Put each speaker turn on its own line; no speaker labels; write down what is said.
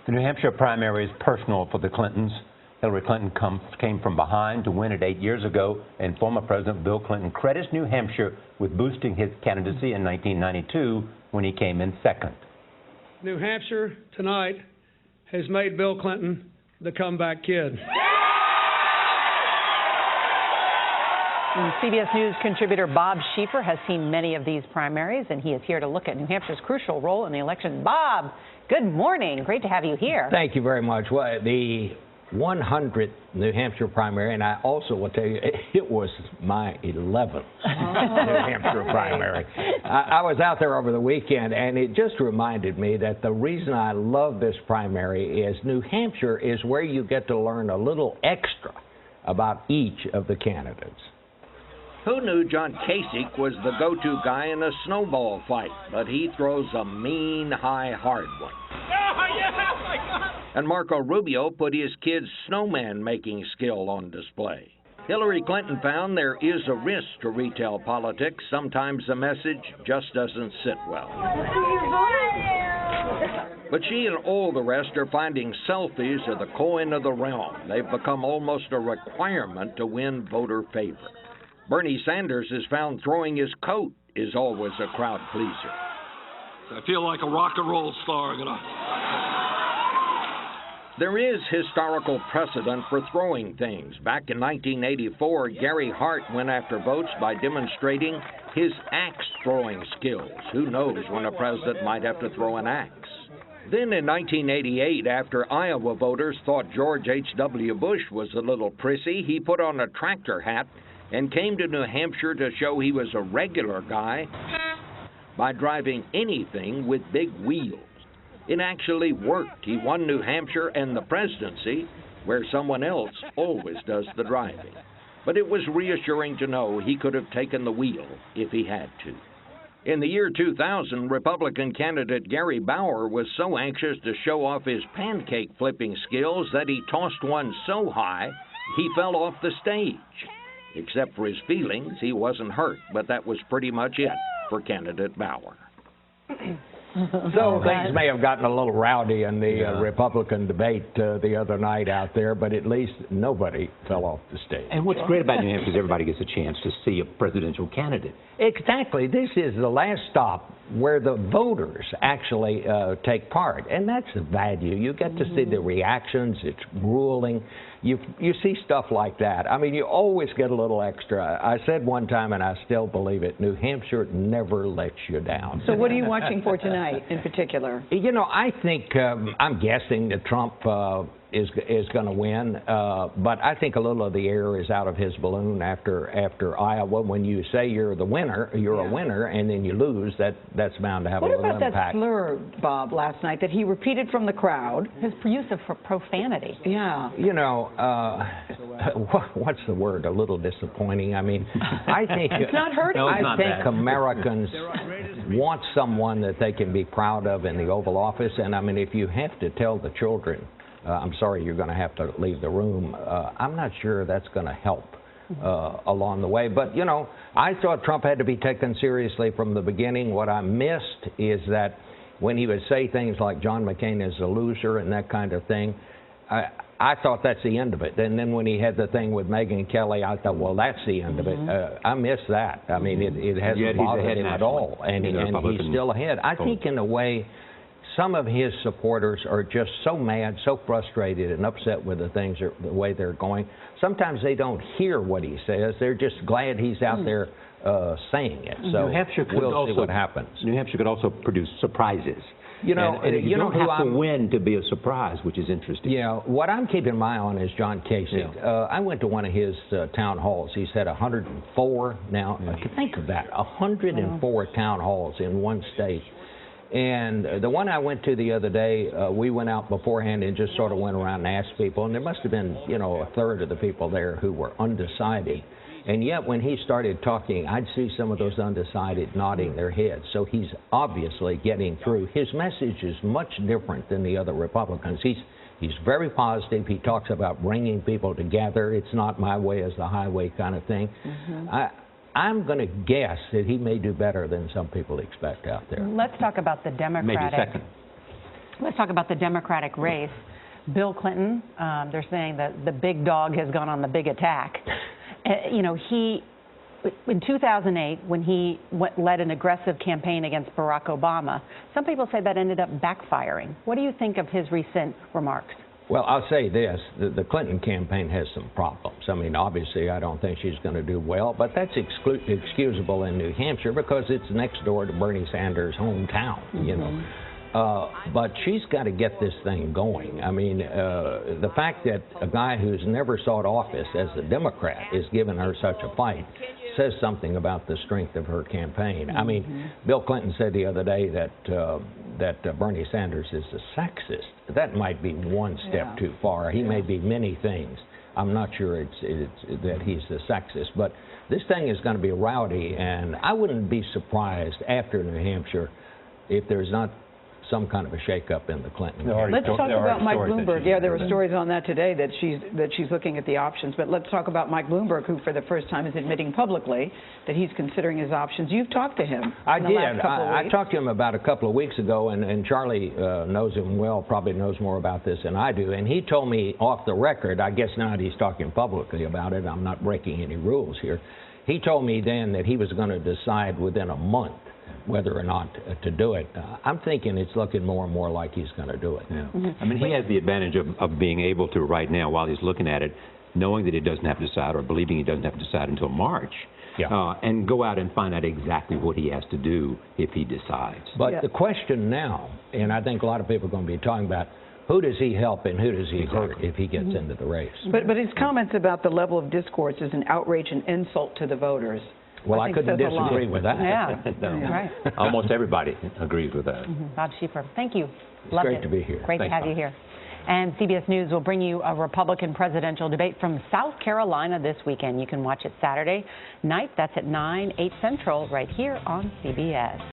The New Hampshire primary is personal for the Clintons. Hillary Clinton came from behind to win it 8 years ago, and former President Bill Clinton credits New Hampshire with boosting his candidacy in 1992 when he came in second.
New Hampshire tonight has made Bill Clinton the comeback kid.
And CBS News contributor Bob Schieffer has seen many of these primaries, and he is here to look at New Hampshire's crucial role in the election. Bob, good morning. Great to have you here.
Thank you very much. Well, the 100th New Hampshire primary, and I also will tell you, it was my 11th New Hampshire primary. I was out there over the weekend, and it just reminded me that the reason I love this primary is New Hampshire is where you get to learn a little extra about each of the candidates.
Who knew John Kasich was the go-to guy in a snowball fight, but he throws a mean, high, hard one. And Marco Rubio put his kid's snowman-making skill on display. Hillary Clinton found there is a risk to retail politics. Sometimes the message just doesn't sit well. But she and all the rest are finding selfies are the coin of the realm. They've become almost a requirement to win voter favor. Bernie Sanders has found throwing his coat is always a crowd pleaser.
I feel like a rock and roll star.
There is historical precedent for throwing things. Back in 1984, Gary Hart went after votes by demonstrating his axe-throwing skills. Who knows when a president might have to throw an axe? Then in 1988, after Iowa voters thought George H.W. Bush was a little prissy, he put on a tractor hat and came to New Hampshire to show he was a regular guy by driving anything with big wheels. It actually worked. He won New Hampshire and the presidency, where someone else always does the driving. But it was reassuring to know he could have taken the wheel if he had to. In the year 2000, Republican candidate Gary Bauer was so anxious to show off his pancake flipping skills that he tossed one so high he fell off the stage. Except for his feelings, he wasn't hurt, but that was pretty much it for candidate Bauer.
So things may have gotten a little rowdy in the Republican debate the other night out there, but at least nobody fell off the stage.
And what's great about New Hampshire is everybody gets a chance to see a presidential candidate.
Exactly. This is the last stop where the voters actually take part, and that's the value. You get to see the reactions. It's grueling. You see stuff like that. I mean, you always get a little extra. I said one time, and I still believe it, New Hampshire never lets you down.
So what are you watching for tonight in particular?
You know, I think, I'm guessing that Trump is going to win, but I think a little of the air is out of his balloon after Iowa. When you say you're the winner, you're a winner, and then you lose, that's bound to have a little impact.
What about that slur, Bob, last night that he repeated from the crowd? His use of profanity. Yeah.
You know, what's the word? A little disappointing. I mean, I think
it's not hurting.
I think Americans want someone that they can be proud of in the Oval Office, and I mean, if you have to tell the children, I'm sorry, you're going to have to leave the room, I'm not sure that's going to help along the way. But, you know, I thought Trump had to be taken seriously from the beginning. What I missed is that when he would say things like John McCain is a loser and that kind of thing, I thought that's the end of it. And then when he had the thing with Megyn Kelly, I thought, well, that's the end of it. I missed that. I mean, it hasn't bothered him at all. And he's still ahead. I think in a way, some of his supporters are just so mad, so frustrated and upset with the way they're going. Sometimes they don't hear what he says. They're just glad he's out there saying it. So
New Hampshire could
we'll see what happens.
New Hampshire could also produce surprises.
You know,
and you don't have to
who
win to be a surprise, which is interesting.
Yeah, what I'm keeping my eye on is John Kasich. I went to one of his town halls. He's had 104 now. Think of that, 104 town halls in one state. And the one I went to the other day, we went out beforehand and just sort of went around and asked people, and there must have been, you know, a third of the people there who were undecided. And yet when he started talking, I'd see some of those undecided nodding their heads. So he's obviously getting through. His message is much different than the other Republicans. He's very positive. He talks about bringing people together. It's not my way is the highway kind of thing. I'm going to guess that he may do better than some people expect out there.
Let's talk about the Democratic.
Maybe second.
Let's talk about the Democratic race. Bill Clinton, they're saying that the big dog has gone on the big attack. You know, in 2008, when he led an aggressive campaign against Barack Obama, some people say that ended up backfiring. What do you think of his recent remarks?
Well, I'll say this, the Clinton campaign has some problems. I mean, obviously, I don't think she's going to do well, but that's excusable in New Hampshire because it's next door to Bernie Sanders' hometown, you know. But she's got to get this thing going. I mean, the fact that a guy who's never sought office as a Democrat is giving her such a fight says something about the strength of her campaign. I mean, Bill Clinton said the other day that Bernie Sanders is a sexist. That might be one step too far. He may be many things. I'm not sure it's that he's a sexist, but this thing is going to be rowdy, and I wouldn't be surprised after New Hampshire if there's not some kind of a shakeup in the Clinton.
Let's talk about Mike Bloomberg. Yeah, there were stories on that today that she's looking at the options. But let's talk about Mike Bloomberg, who for the first time is admitting publicly that he's considering his options. You've talked to him.
I did. I talked to him about a couple of weeks ago, and Charlie knows him well, probably knows more about this than I do. And he told me off the record, I guess now that he's talking publicly about it, I'm not breaking any rules here. He told me then that he was going to decide within a month whether or not to do it. I'm thinking it's looking more and more like he's going to do it.
Yeah. I mean, he has the advantage of being able to, right now, while he's looking at it, knowing that he doesn't have to decide or believing he doesn't have to decide until March, and go out and find out exactly what he has to do if he decides.
But the question now, and I think a lot of people are going to be talking about, who does he help and who does he hurt if he gets into the race?
But his comments about the level of discourse is an outrage and insult to the voters.
Well, I couldn't disagree with that.
Yeah,
No.
right.
Almost everybody agrees with that.
Bob Schieffer, thank you.
It's
Loved
great
it.
to be here.
Great
Thanks,
to have
Bob.
you here. And CBS News will bring you a Republican presidential debate from South Carolina this weekend. You can watch it Saturday night. That's at 9, 8 Central, right here on CBS.